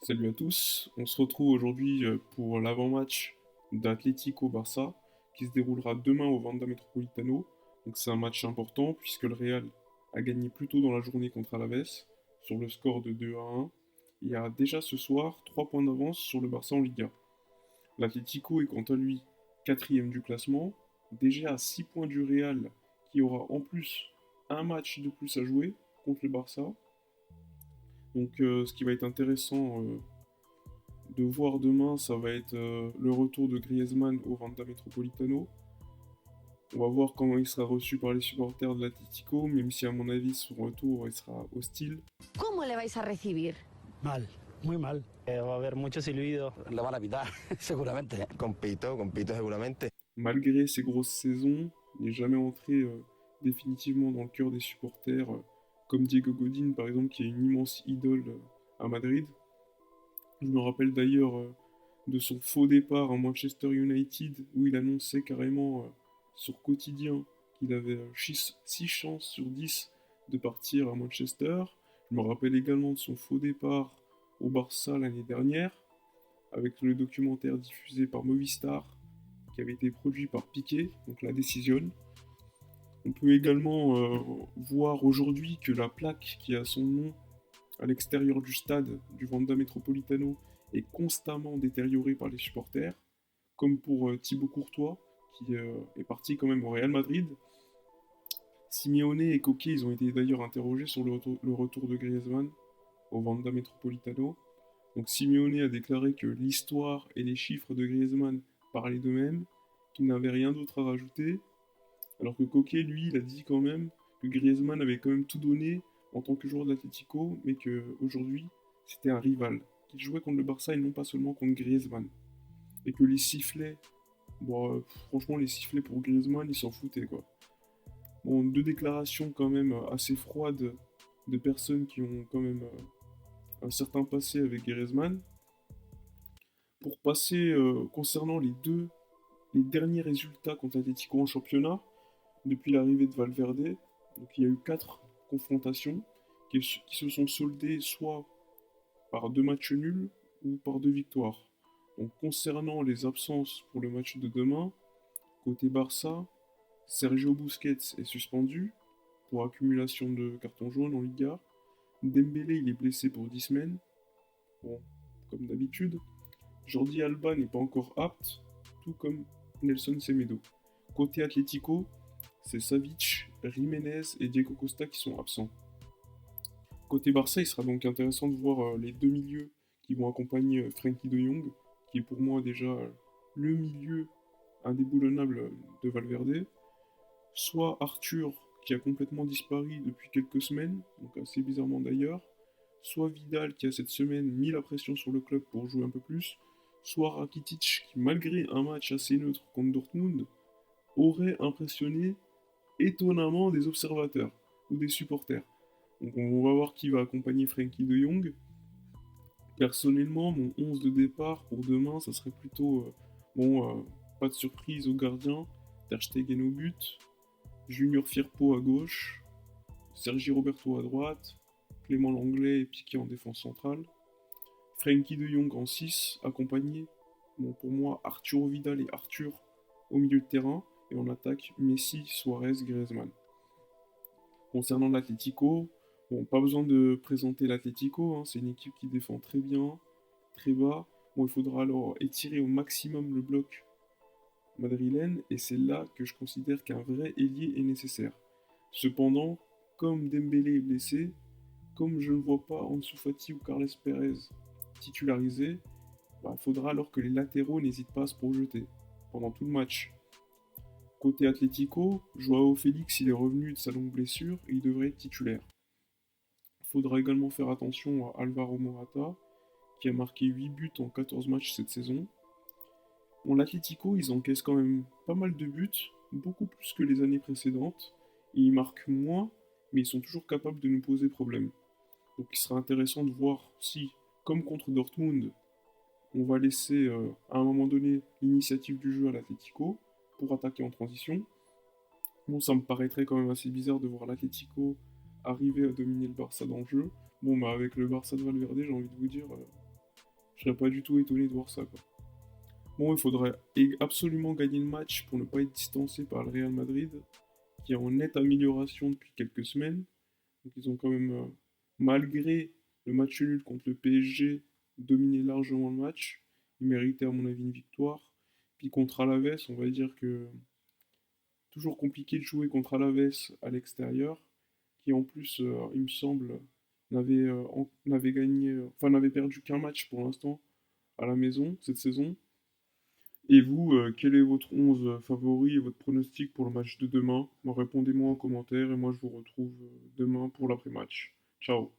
Salut à tous, on se retrouve aujourd'hui pour l'avant-match d'Atlético-Barça qui se déroulera demain au Wanda Metropolitano. Donc c'est un match important puisque le Real a gagné plus tôt dans la journée contre Alaves sur le score de 2-1. Il y a déjà ce soir 3 points d'avance sur le Barça en Liga. L'Atlético est quant à lui quatrième du classement, déjà à 6 points du Real qui aura en plus un match de plus à jouer contre le Barça. Donc ce qui va être intéressant de voir demain, ça va être le retour de Griezmann au Wanda Metropolitano. On va voir comment il sera reçu par les supporters de l'Atlético, même si à mon avis son retour il sera hostile. ¿Cómo le vais a recibir? Mal, muy mal. Va a haber mucho silbido. La van a pitar, seguramente. Compito seguramente. Malgré ses grosses saisons, il n'est jamais entré définitivement dans le cœur des supporters, comme Diego Godin par exemple, qui est une immense idole à Madrid. Je me rappelle d'ailleurs de son faux départ à Manchester United, où il annonçait carrément sur Quotidien qu'il avait 6 chances sur 10 de partir à Manchester. Je me rappelle également de son faux départ au Barça l'année dernière, avec le documentaire diffusé par Movistar, qui avait été produit par Piqué, donc La Décision. On peut également voir aujourd'hui que la plaque qui a son nom à l'extérieur du stade du Wanda Metropolitano est constamment détériorée par les supporters, comme pour Thibaut Courtois, qui est parti quand même au Real Madrid. Simeone et Koké, ils ont été d'ailleurs interrogés sur le retour de Griezmann au Wanda Metropolitano. Donc Simeone a déclaré que l'histoire et les chiffres de Griezmann parlaient d'eux-mêmes, qu'il n'avait rien d'autre à rajouter, alors que Koké, lui, il a dit quand même que Griezmann avait quand même tout donné en tant que joueur de l'Atlético, mais qu'aujourd'hui, c'était un rival, qu'il jouait contre le Barça et non pas seulement contre Griezmann. Et que les sifflets, bon, franchement, les sifflets pour Griezmann, ils s'en foutaient, quoi. Bon, deux déclarations quand même assez froides de personnes qui ont quand même un certain passé avec Griezmann. Pour passer concernant les derniers résultats contre l'Atlético en championnat, depuis l'arrivée de Valverde, donc il y a eu 4 confrontations qui se sont soldées soit par 2 matchs nuls ou par 2 victoires. Donc concernant les absences pour le match de demain, côté Barça, Sergio Busquets est suspendu pour accumulation de cartons jaunes en Liga. Dembélé il est blessé pour 10 semaines, bon, comme d'habitude. Jordi Alba n'est pas encore apte, tout comme Nelson Semedo. Côté Atlético, c'est Savic, Jiménez et Diego Costa qui sont absents. Côté Barça, il sera donc intéressant de voir les deux milieux qui vont accompagner Frenkie de Jong, qui est pour moi déjà le milieu indéboulonnable de Valverde, soit Arthur, qui a complètement disparu depuis quelques semaines, donc assez bizarrement d'ailleurs, soit Vidal, qui a cette semaine mis la pression sur le club pour jouer un peu plus, soit Rakitic, qui malgré un match assez neutre contre Dortmund, aurait impressionné étonnamment des observateurs ou des supporters. Donc on va voir qui va accompagner Frenkie de Jong. Personnellement, mon 11 de départ pour demain, ça serait plutôt pas de surprise au gardien, Ter Stegen au but, Junior Firpo à gauche, Sergi Roberto à droite, Clément Langlais et Piqué en défense centrale, Frenkie de Jong en 6, accompagné, pour moi, Arturo Vidal et Arthur au milieu de terrain, et en attaque, Messi, Suarez, Griezmann. Concernant l'Atlético, bon, pas besoin de présenter l'Atlético, hein, c'est une équipe qui défend très bien, très bas. Bon, il faudra alors étirer au maximum le bloc madrilène, et c'est là que je considère qu'un vrai ailier est nécessaire. Cependant, comme Dembélé est blessé, comme je ne vois pas Ansu Fati ou Carles Perez titularisés, il faudra alors que les latéraux n'hésitent pas à se projeter pendant tout le match. Côté Atlético, Joao Félix il est revenu de sa longue blessure et il devrait être titulaire. Il faudra également faire attention à Alvaro Morata, qui a marqué 8 buts en 14 matchs cette saison. Bon, l'Atlético, ils encaissent quand même pas mal de buts, beaucoup plus que les années précédentes, et ils marquent moins, mais ils sont toujours capables de nous poser problème. Donc il sera intéressant de voir si, comme contre Dortmund, on va laisser à un moment donné l'initiative du jeu à l'Atlético pour attaquer en transition. Bon, ça me paraîtrait quand même assez bizarre de voir l'Atlético arriver à dominer le Barça dans le jeu. Bon, avec le Barça de Valverde, j'ai envie de vous dire, Je serais pas du tout étonné de voir ça, quoi. Bon, il faudrait absolument gagner le match pour ne pas être distancé par le Real Madrid, qui est en nette amélioration depuis quelques semaines. Donc ils ont quand même, malgré le match nul contre le PSG, dominé largement le match. Ils méritaient à mon avis une victoire. Puis contre Alaves, on va dire que toujours compliqué de jouer contre Alaves à l'extérieur, qui en plus, il me semble, n'avait gagné, enfin n'avait perdu qu'un match pour l'instant à la maison cette saison. Et vous, quel est votre 11 favori et votre pronostic pour le match de demain? Répondez-moi en commentaire et moi je vous retrouve demain pour l'après-match. Ciao.